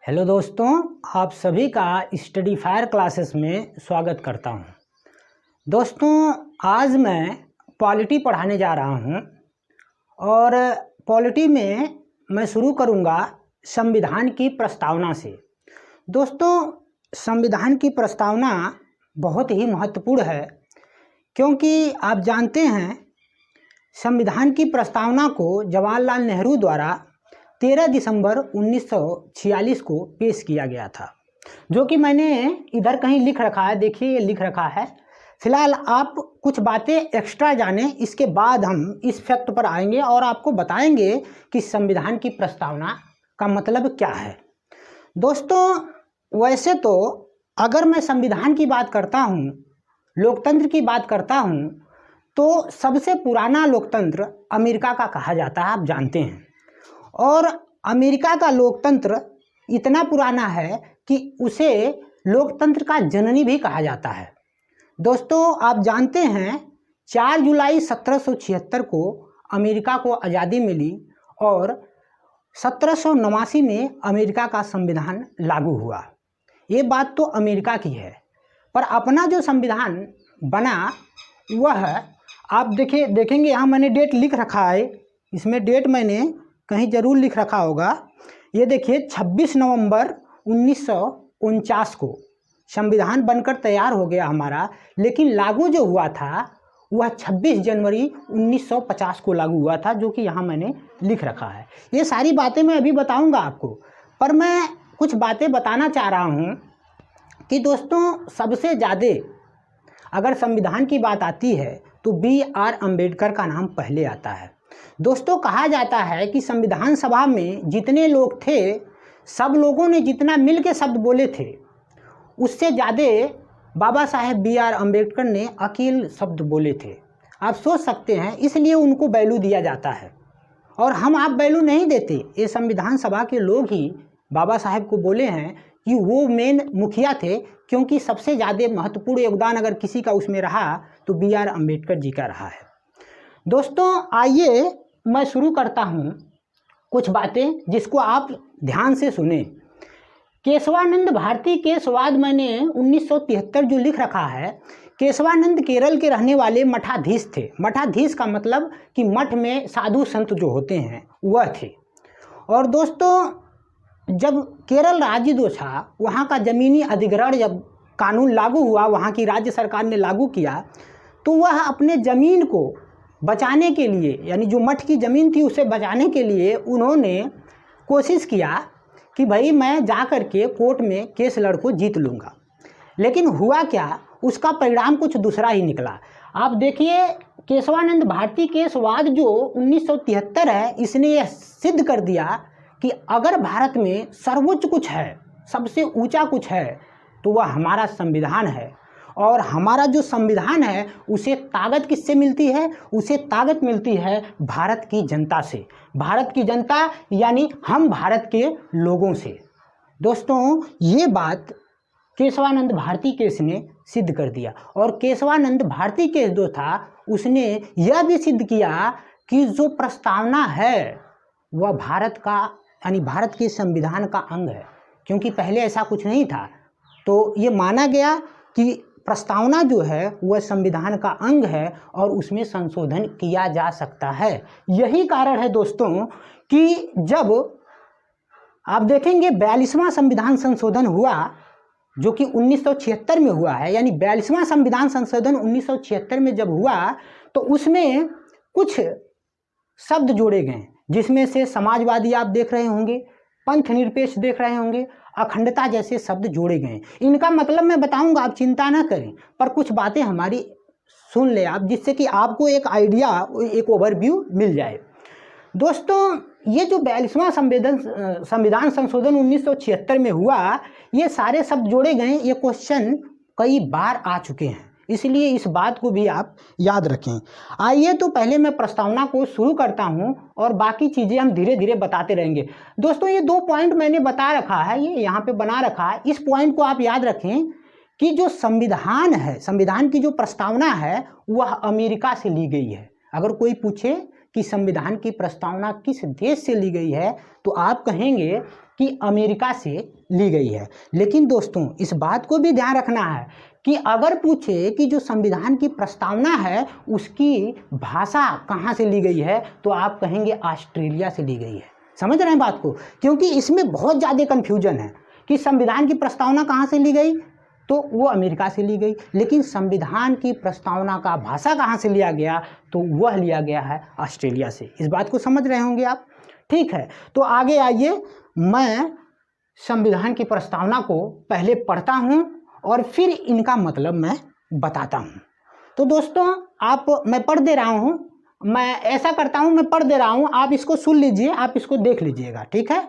Hello दोस्तों, आप सभी का स्टडी फायर क्लासेस में स्वागत करता हूं। दोस्तों, आज मैं पॉलिटी पढ़ाने जा रहा हूं और पॉलिटी में मैं शुरू करूंगा संविधान की प्रस्तावना से। दोस्तों, संविधान की प्रस्तावना बहुत ही महत्वपूर्ण है क्योंकि आप जानते हैं संविधान की प्रस्तावना को जवाहरलाल नेहरू द्वारा 13 दिसंबर 1946 को पेश किया गया था, जो कि मैंने इधर कहीं लिख रखा है। देखिए, ये लिख रखा है। फिलहाल आप कुछ बातें एक्स्ट्रा जानें, इसके बाद हम इस फैक्ट पर आएंगे और आपको बताएंगे कि संविधान की प्रस्तावना का मतलब क्या है। दोस्तों, वैसे तो अगर मैं संविधान की बात करता हूँ, लोकतंत्र की बात करता हूँ, तो सबसे पुराना लोकतंत्र अमेरिका का कहा जाता है, आप जानते हैं। और अमेरिका का लोकतंत्र इतना पुराना है कि उसे लोकतंत्र का जननी भी कहा जाता है। दोस्तों, आप जानते हैं 4 जुलाई 1776 को अमेरिका को आज़ादी मिली और 1789 में अमेरिका का संविधान लागू हुआ। ये बात तो अमेरिका की है, पर अपना जो संविधान बना वह आप देखेंगे, यहाँ मैंने डेट लिख रखा है। इसमें डेट मैंने कहीं ज़रूर लिख रखा होगा। ये देखिए, 26 नवंबर 1949 को संविधान बनकर तैयार हो गया हमारा, लेकिन लागू जो हुआ था वह 26 जनवरी 1950 को लागू हुआ था, जो कि यहाँ मैंने लिख रखा है। ये सारी बातें मैं अभी बताऊंगा आपको, पर मैं कुछ बातें बताना चाह रहा हूँ कि दोस्तों, सबसे ज़्यादा अगर संविधान की बात आती है तो BR अम्बेडकर का नाम पहले आता है। दोस्तों, कहा जाता है कि संविधान सभा में जितने लोग थे, सब लोगों ने जितना मिल के शब्द बोले थे, उससे ज़्यादा बाबा साहेब BR अम्बेडकर ने अकेले शब्द बोले थे। आप सोच सकते हैं, इसलिए उनको वैल्यू दिया जाता है और हम आप वैल्यू नहीं देते। ये संविधान सभा के लोग ही बाबा साहेब को बोले हैं कि वो मेन मुखिया थे, क्योंकि सबसे ज़्यादा महत्वपूर्ण योगदान अगर किसी का उसमें रहा तो BR अम्बेडकर जी का रहा है। दोस्तों, आइए मैं शुरू करता हूँ कुछ बातें जिसको आप ध्यान से सुने। केशवानंद भारती केशवाद मैंने 1973 जो लिख रखा है। केशवानंद केरल के रहने वाले मठाधीश थे। मठाधीश का मतलब कि मठ में साधु संत जो होते हैं वह थे। और दोस्तों, जब केरल राज्य जो था, वहाँ का ज़मीनी अधिग्रहण जब कानून लागू हुआ, वहाँ की राज्य सरकार ने लागू किया, तो वह अपने ज़मीन को बचाने के लिए, यानी जो मठ की ज़मीन थी उसे बचाने के लिए उन्होंने कोशिश किया कि भाई मैं जा कर के कोर्ट में केस लड़को जीत लूँगा। लेकिन हुआ क्या, उसका परिणाम कुछ दूसरा ही निकला। आप देखिए, केशवानंद भारती केशवाद जो 1973 है, इसने यह सिद्ध कर दिया कि अगर भारत में सर्वोच्च कुछ है, सबसे ऊंचा कुछ है, तो वह हमारा संविधान है। और हमारा जो संविधान है उसे ताकत किससे मिलती है? उसे ताकत मिलती है भारत की जनता से। भारत की जनता यानी हम भारत के लोगों से। दोस्तों, ये बात केशवानंद भारती केस ने सिद्ध कर दिया। और केशवानंद भारती केस जो था, उसने यह भी सिद्ध किया कि जो प्रस्तावना है वह भारत का, यानी भारत के संविधान का अंग है। क्योंकि पहले ऐसा कुछ नहीं था, तो ये माना गया कि प्रस्तावना जो है वह संविधान का अंग है और उसमें संशोधन किया जा सकता है। यही कारण है दोस्तों कि जब आप देखेंगे 42वां संविधान संशोधन हुआ, जो कि 1976 में हुआ है, यानी 42वां संविधान संशोधन 1976 में जब हुआ, तो उसमें कुछ शब्द जोड़े गए, जिसमें से समाजवादी आप देख रहे होंगे, पंथ निरपेक्ष देख रहे होंगे, अखंडता जैसे शब्द जोड़े गए। इनका मतलब मैं बताऊंगा, आप चिंता ना करें, पर कुछ बातें हमारी सुन ले आप, जिससे कि आपको एक आइडिया, एक ओवरव्यू मिल जाए। दोस्तों, ये जो 42वां संविधान संशोधन 1976 में हुआ, ये सारे शब्द जोड़े गए। ये क्वेश्चन कई बार आ चुके हैं, इसलिए इस बात को भी आप याद रखें। आइए तो पहले मैं प्रस्तावना को शुरू करता हूं और बाकी चीज़ें हम धीरे धीरे बताते रहेंगे। दोस्तों, ये 2 पॉइंट मैंने बता रखा है, ये यहाँ पे बना रखा है। इस पॉइंट को आप याद रखें कि जो संविधान है, संविधान की जो प्रस्तावना है वह अमेरिका से ली गई है। अगर कोई पूछे कि संविधान की प्रस्तावना किस देश से ली गई है, तो आप कहेंगे कि अमेरिका से ली गई है। लेकिन दोस्तों इस बात को भी ध्यान रखना है कि अगर पूछे कि जो संविधान की प्रस्तावना है उसकी भाषा कहाँ से ली गई है, तो आप कहेंगे ऑस्ट्रेलिया से ली गई है। समझ रहे हैं बात को, क्योंकि इसमें बहुत ज़्यादा कन्फ्यूजन है कि संविधान की प्रस्तावना कहाँ से ली गई, तो वो अमेरिका से ली गई, लेकिन संविधान की प्रस्तावना का भाषा कहाँ से लिया गया, तो वह लिया गया है ऑस्ट्रेलिया से। इस बात को समझ रहे होंगे आप। ठीक है, तो आगे आइए, मैं संविधान की प्रस्तावना को पहले पढ़ता हूँ और फिर इनका मतलब मैं बताता हूँ। तो दोस्तों मैं पढ़ दे रहा हूँ, मैं ऐसा करता हूँ, मैं पढ़ दे रहा हूँ, आप इसको सुन लीजिए, आप इसको देख लीजिएगा। ठीक है।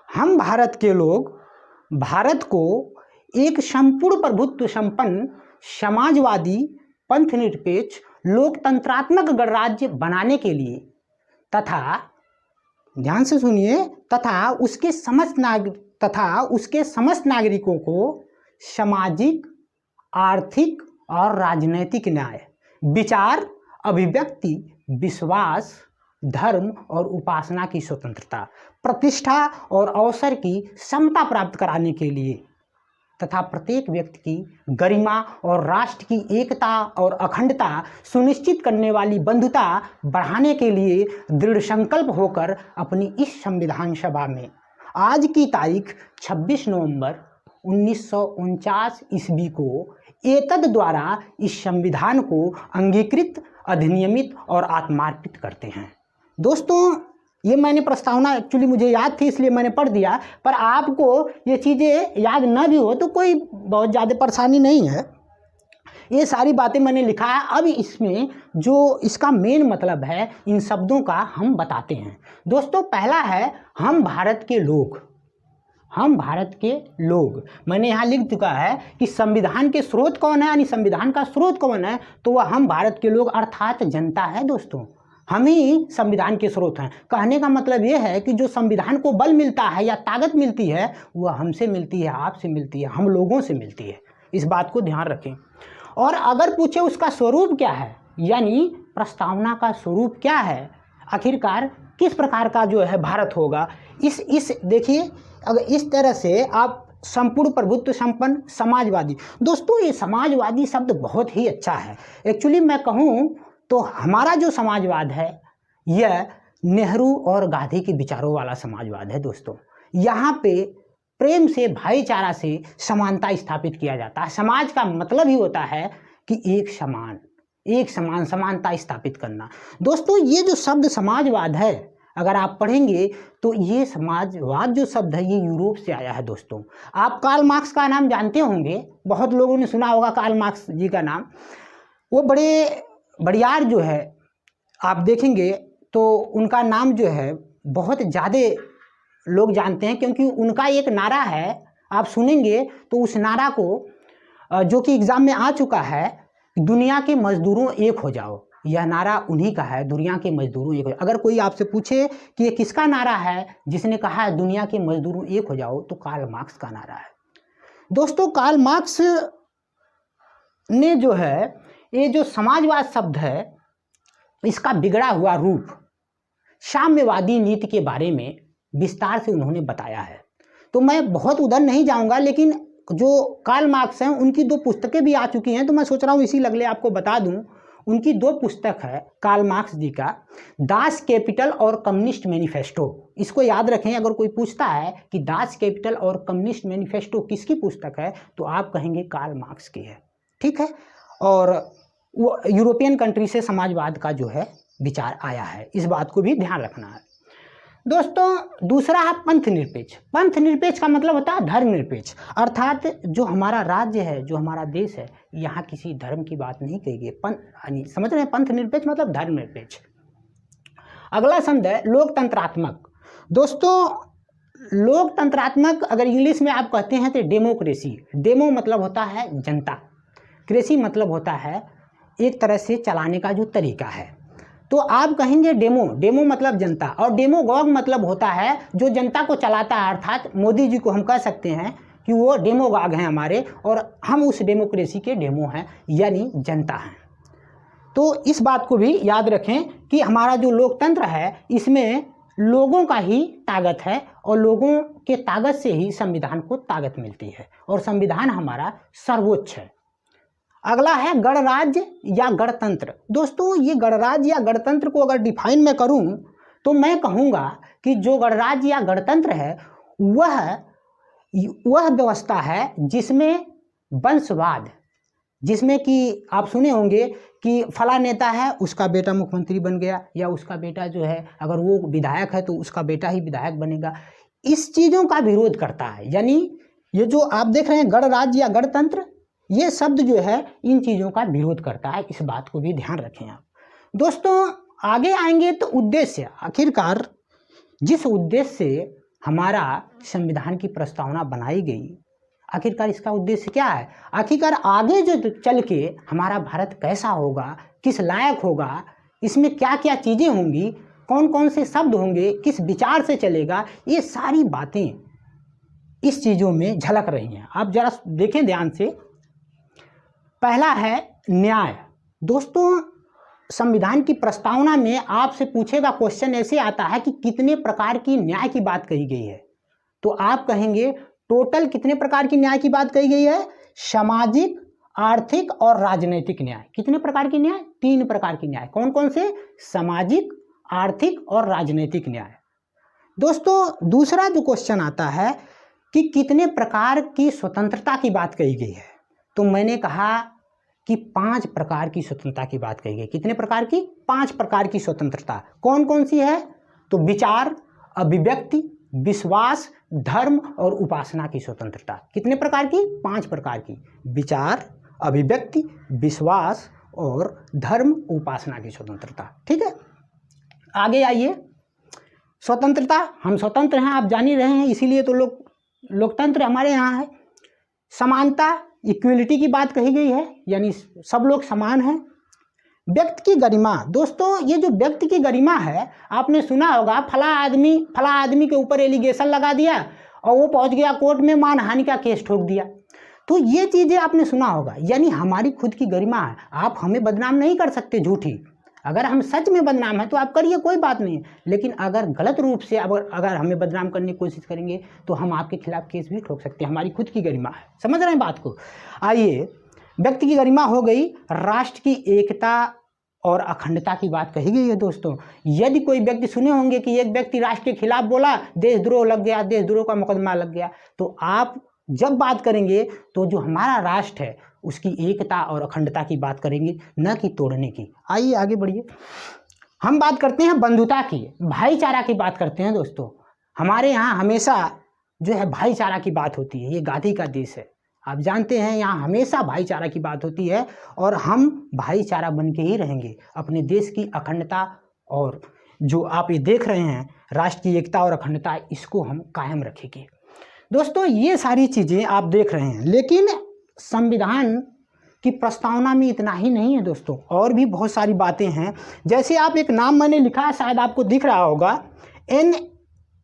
हम भारत के लोग भारत को एक संपूर्ण प्रभुत्व संपन्न समाजवादी पंथनिरपेक्ष लोकतंत्रात्मक गणराज्य बनाने के लिए तथा, ध्यान से सुनिए, तथा उसके समस्त नागरिकों को सामाजिक, आर्थिक और राजनैतिक न्याय, विचार, अभिव्यक्ति, विश्वास, धर्म और उपासना की स्वतंत्रता, प्रतिष्ठा और अवसर की समता प्राप्त कराने के लिए तथा प्रत्येक व्यक्ति की गरिमा और राष्ट्र की एकता और अखंडता सुनिश्चित करने वाली बंधुता बढ़ाने के लिए दृढ़ संकल्प होकर अपनी इस संविधान सभा में आज की तारीख 26 नवंबर 1949 ईस्वी को एतद द्वारा इस संविधान को अंगीकृत, अधिनियमित और आत्मार्पित करते हैं। दोस्तों ये मैंने प्रस्तावना एक्चुअली मुझे याद थी इसलिए मैंने पढ़ दिया, पर आपको ये चीज़ें याद ना भी हो तो कोई बहुत ज़्यादा परेशानी नहीं है। ये सारी बातें मैंने लिखा है। अब इसमें जो इसका मेन मतलब है इन शब्दों का हम बताते हैं। दोस्तों पहला है हम भारत के लोग। हम भारत के लोग, मैंने यहाँ लिख चुका है कि संविधान के स्रोत कौन है, यानी संविधान का स्रोत कौन है, तो वह हम भारत के लोग अर्थात जनता है। दोस्तों हम ही संविधान के स्रोत हैं। कहने का मतलब ये है कि जो संविधान को बल मिलता है या ताकत मिलती है वह हमसे मिलती है, आपसे मिलती है, हम लोगों से मिलती है। इस बात को ध्यान रखें। और अगर पूछे उसका स्वरूप क्या है, यानी प्रस्तावना का स्वरूप क्या है, आखिरकार किस प्रकार का जो है भारत होगा, इस देखिए, अगर इस तरह से आप संपूर्ण प्रभुत्व संपन्न समाजवादी, दोस्तों ये समाजवादी शब्द बहुत ही अच्छा है। एक्चुअली मैं कहूँ तो हमारा जो समाजवाद है यह नेहरू और गांधी के विचारों वाला समाजवाद है। दोस्तों यहाँ पे प्रेम से, भाईचारा से समानता स्थापित किया जाता है। समाज का मतलब ही होता है कि एक समान समानता स्थापित करना। दोस्तों ये जो शब्द समाजवाद है, अगर आप पढ़ेंगे तो ये समाजवाद जो शब्द है ये यूरोप से आया है। दोस्तों आप कार्ल मार्क्स का नाम जानते होंगे, बहुत लोगों ने सुना होगा कार्ल मार्क्स जी का नाम। वो बड़े बड़ियार जो है, आप देखेंगे तो उनका नाम जो है बहुत ज़्यादा लोग जानते हैं, क्योंकि उनका एक नारा है, आप सुनेंगे तो उस नारा को जो कि एग्ज़ाम में आ चुका है, दुनिया के मजदूरों एक हो जाओ। यह नारा उन्हीं का है, दुनिया के मजदूरों एक हो जाओ। अगर कोई आपसे पूछे कि ये किसका नारा है जिसने कहा है दुनिया के मजदूरों एक हो जाओ, तो कार्ल मार्क्स का नारा है। दोस्तों कार्ल मार्क्स ने जो है ये जो समाजवाद शब्द है इसका बिगड़ा हुआ रूप, साम्यवादी नीति के बारे में विस्तार से उन्होंने बताया है। तो मैं बहुत उधर नहीं जाऊंगा, लेकिन जो कार्ल मार्क्स हैं उनकी 2 पुस्तकें भी आ चुकी हैं, तो मैं सोच रहा हूँ इसी लगले आपको बता दूं। उनकी 2 पुस्तक है कार्ल मार्क्स जी का, दास कैपिटल और कम्युनिस्ट मैनिफेस्टो। इसको याद रखें, अगर कोई पूछता है कि दास कैपिटल और कम्युनिस्ट मैनिफेस्टो किसकी पुस्तक है, तो आप कहेंगे कार्ल मार्क्स की है। ठीक है। और वो यूरोपियन कंट्री से समाजवाद का जो है विचार आया है, इस बात को भी ध्यान रखना है। दोस्तों दूसरा है पंथ निरपेक्ष। पंथ निरपेक्ष का मतलब होता है धर्मनिरपेक्ष, अर्थात जो हमारा राज्य है, जो हमारा देश है, यहाँ किसी धर्म की बात नहीं कही गई। यानी समझ रहे हैं, पंथ निरपेक्ष मतलब धर्मनिरपेक्ष। अगला शब्द है लोकतंत्रात्मक। दोस्तों लोकतंत्रात्मक अगर इंग्लिश में आप कहते हैं तो डेमोक्रेसी। डेमो मतलब होता है जनता, क्रेसी मतलब होता है एक तरह से चलाने का जो तरीका है। तो आप कहेंगे डेमो मतलब जनता, और डेमोगॉग मतलब होता है जो जनता को चलाता है, अर्थात मोदी जी को हम कह सकते हैं कि वो डेमोगॉग हैं हमारे, और हम उस डेमोक्रेसी के डेमो हैं, यानी जनता हैं। तो इस बात को भी याद रखें कि हमारा जो लोकतंत्र है इसमें लोगों का ही ताकत है और लोगों के ताकत से ही संविधान को ताकत मिलती है और संविधान हमारा सर्वोच्च है। अगला है गणराज्य या गणतंत्र। दोस्तों ये गणराज्य या गणतंत्र को अगर डिफाइन मैं करूं तो मैं कहूँगा कि जो गणराज्य या गणतंत्र है वह व्यवस्था है जिसमें वंशवाद, जिसमें कि आप सुने होंगे कि फला नेता है उसका बेटा मुख्यमंत्री बन गया, या उसका बेटा जो है अगर वो विधायक है तो उसका बेटा ही विधायक बनेगा, इस चीज़ों का विरोध करता है। यानी ये जो आप देख रहे हैं गणराज्य या गणतंत्र, ये शब्द जो है इन चीज़ों का विरोध करता है। इस बात को भी ध्यान रखें आप। दोस्तों आगे आएंगे तो उद्देश्य, आखिरकार जिस उद्देश्य से हमारा संविधान की प्रस्तावना बनाई गई, आखिरकार इसका उद्देश्य क्या है, आखिरकार आगे जो चल के हमारा भारत कैसा होगा, किस लायक होगा, इसमें क्या क्या चीज़ें होंगी, कौन कौन से शब्द होंगे, किस विचार से चलेगा, ये सारी बातें इस चीज़ों में झलक रही हैं। आप जरा देखें ध्यान से। पहला है न्याय। दोस्तों संविधान की प्रस्तावना में आपसे पूछेगा क्वेश्चन ऐसे आता है कि कितने प्रकार की न्याय की बात कही गई है, तो आप कहेंगे टोटल कितने प्रकार की न्याय की बात कही गई है, सामाजिक, आर्थिक और राजनीतिक न्याय। कितने प्रकार की न्याय, 3 प्रकार की न्याय। कौन कौन से, सामाजिक, आर्थिक और राजनीतिक न्याय। दोस्तों दूसरा जो क्वेश्चन आता है कि कितने प्रकार की स्वतंत्रता की बात कही गई है, तो मैंने कहा कि 5 प्रकार की स्वतंत्रता की बात कही गई। कितने प्रकार की, 5 प्रकार की स्वतंत्रता। कौन कौन सी है, तो विचार, अभिव्यक्ति, विश्वास, धर्म और उपासना की स्वतंत्रता। कितने प्रकार की, 5 प्रकार की, विचार, अभिव्यक्ति, विश्वास और धर्म, उपासना की स्वतंत्रता। ठीक है, आगे आइए। स्वतंत्रता, हम स्वतंत्र हैं आप जान ही रहे हैं, इसीलिए तो लोकतंत्र हमारे यहाँ है। समानता, इक्वलिटी की बात कही गई है, यानी सब लोग समान हैं। व्यक्ति की गरिमा। दोस्तों ये जो व्यक्ति की गरिमा है, आपने सुना होगा फला आदमी के ऊपर एलिगेशन लगा दिया और वो पहुंच गया कोर्ट में, मानहानि का केस ठोक दिया, तो ये चीज़ें आपने सुना होगा। यानी हमारी खुद की गरिमा है, आप हमें बदनाम नहीं कर सकते झूठी। अगर हम सच में बदनाम है तो आप करिए, कोई बात नहीं, लेकिन अगर गलत रूप से अगर हमें बदनाम करने की कोशिश करेंगे तो हम आपके खिलाफ केस भी ठोक सकते हैं। हमारी खुद की गरिमा है, समझ रहे हैं बात को। आइए, व्यक्ति की गरिमा हो गई। राष्ट्र की एकता और अखंडता की बात कही गई है। दोस्तों यदि कोई व्यक्ति, सुने होंगे कि एक व्यक्ति राष्ट्र के खिलाफ बोला, देशद्रोह लग गया, देशद्रोह का मुकदमा लग गया, तो आप जब बात करेंगे तो जो हमारा राष्ट्र है उसकी एकता और अखंडता की बात करेंगे, न कि तोड़ने की। आइए आगे बढ़िए, हम बात करते हैं बंधुता की, भाईचारा की बात करते हैं। दोस्तों हमारे यहाँ हमेशा जो है भाईचारा की बात होती है, ये गांधी का देश है, आप जानते हैं यहाँ हमेशा भाईचारा की बात होती है और हम भाईचारा बन के ही रहेंगे। अपने देश की अखंडता और जो आप ये देख रहे हैं राष्ट्र की एकता और अखंडता, इसको हम कायम रखेंगे। दोस्तों ये सारी चीज़ें आप देख रहे हैं, लेकिन संविधान की प्रस्तावना में इतना ही नहीं है दोस्तों, और भी बहुत सारी बातें हैं। जैसे आप एक नाम मैंने लिखा है, शायद आपको दिख रहा होगा,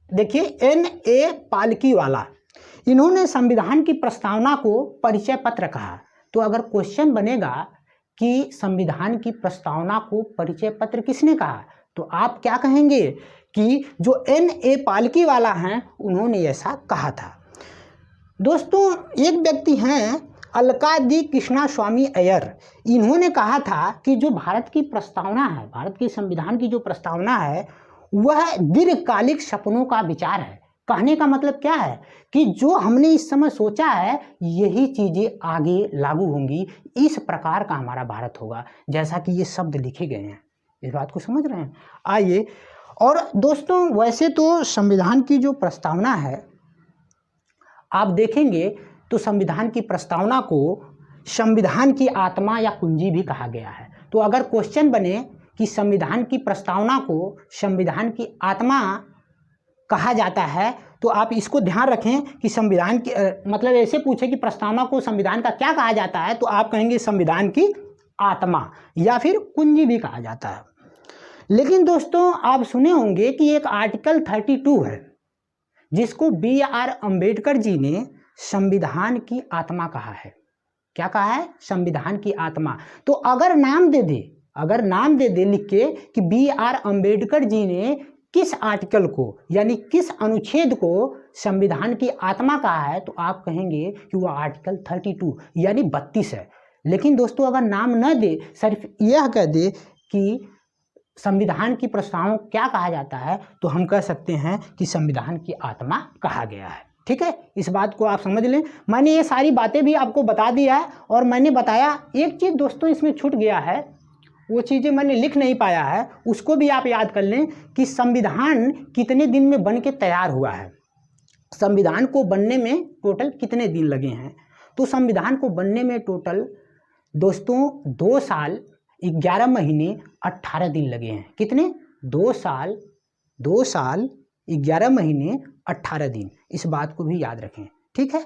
देखिए N.A. पालकीवाला, इन्होंने संविधान की प्रस्तावना को परिचय पत्र कहा। तो अगर क्वेश्चन बनेगा कि संविधान की प्रस्तावना को परिचय पत्र किसने कहा, तो आप क्या कहेंगे कि जो N.A. पालकीवाला हैं उन्होंने ऐसा कहा था। दोस्तों एक व्यक्ति हैं अलका दी कृष्णा स्वामी अय्यर, इन्होंने कहा था कि जो भारत की प्रस्तावना है, भारत की संविधान की जो प्रस्तावना है, वह दीर्घकालिक सपनों का विचार है। कहने का मतलब क्या है कि जो हमने इस समय सोचा है यही चीज़ें आगे लागू होंगी, इस प्रकार का हमारा भारत होगा, जैसा कि ये शब्द लिखे गए हैं। इस बात को समझ रहे हैं। आइए, और दोस्तों वैसे तो संविधान की जो प्रस्तावना है आप देखेंगे तो संविधान की प्रस्तावना को संविधान की आत्मा या कुंजी भी कहा गया है। तो अगर क्वेश्चन बने कि संविधान की प्रस्तावना को संविधान की आत्मा कहा जाता है, तो आप इसको ध्यान रखें कि संविधान की मतलब ऐसे पूछे कि प्रस्तावना को संविधान का क्या कहा जाता है, तो आप कहेंगे संविधान की आत्मा या फिर कुंजी भी कहा जाता है। लेकिन दोस्तों आप सुने होंगे कि एक आर्टिकल 32 है जिसको B.R. अम्बेडकर जी ने संविधान की आत्मा कहा है। क्या कहा है? संविधान की आत्मा। तो अगर नाम दे दे लिख के कि B.R. अम्बेडकर जी ने किस आर्टिकल को यानी किस अनुच्छेद को संविधान की आत्मा कहा है, तो आप कहेंगे कि वह आर्टिकल 32 यानी 32 है। लेकिन दोस्तों अगर नाम न दे, सिर्फ यह कह दे कि संविधान की प्रस्तावना क्या कहा जाता है, तो हम कह सकते हैं कि संविधान की आत्मा कहा गया है। ठीक है, इस बात को आप समझ लें। मैंने ये सारी बातें भी आपको बता दिया है, और मैंने बताया एक चीज़ दोस्तों इसमें छूट गया है, वो चीज़ें मैंने लिख नहीं पाया है, उसको भी आप याद कर लें कि संविधान कितने दिन में बन के तैयार हुआ है। संविधान को बनने में टोटल कितने दिन लगे हैं, तो संविधान को बनने में टोटल दोस्तों 2 साल 11 महीने 18 दिन लगे हैं। कितने? 2 साल 11 महीने 18 दिन। इस बात को भी याद रखें। ठीक है,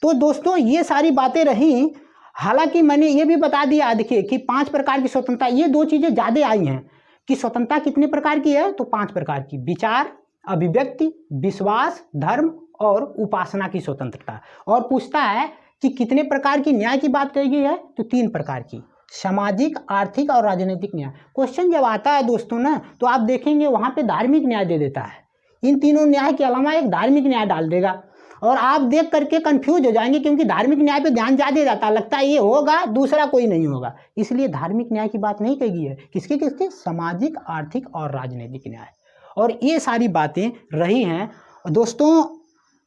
तो दोस्तों ये सारी बातें रहीं। हालांकि मैंने ये भी बता दिया, देखिए कि 5 प्रकार की स्वतंत्रता, ये 2 चीज़ें ज़्यादा आई हैं कि स्वतंत्रता कितने प्रकार की है, तो 5 प्रकार की। विचार, अभिव्यक्ति, विश्वास, धर्म और उपासना की स्वतंत्रता। और पूछता है कि कितने प्रकार की न्याय की बात कही गई है, तो 3 प्रकार की, सामाजिक, आर्थिक और राजनीतिक न्याय। क्वेश्चन जब आता है दोस्तों ना, तो आप देखेंगे वहाँ पे धार्मिक न्याय दे देता है। इन तीनों न्याय के अलावा एक धार्मिक न्याय डाल देगा, और आप देख करके कंफ्यूज हो जाएंगे, क्योंकि धार्मिक न्याय पे ध्यान ज़्यादा जाता है, लगता है ये होगा, दूसरा कोई नहीं होगा। इसलिए धार्मिक न्याय की बात नहीं कही गई है। किसके किसके? सामाजिक, आर्थिक और राजनीतिक न्याय। और ये सारी बातें रही हैं दोस्तों।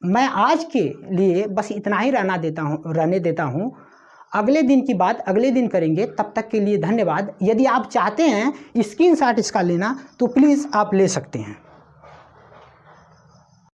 मैं आज के लिए बस इतना ही रहने देता हूँ। अगले दिन की बात अगले दिन करेंगे। तब तक के लिए धन्यवाद। यदि आप चाहते हैं स्क्रीनशॉट इसका लेना, तो प्लीज़ आप ले सकते हैं।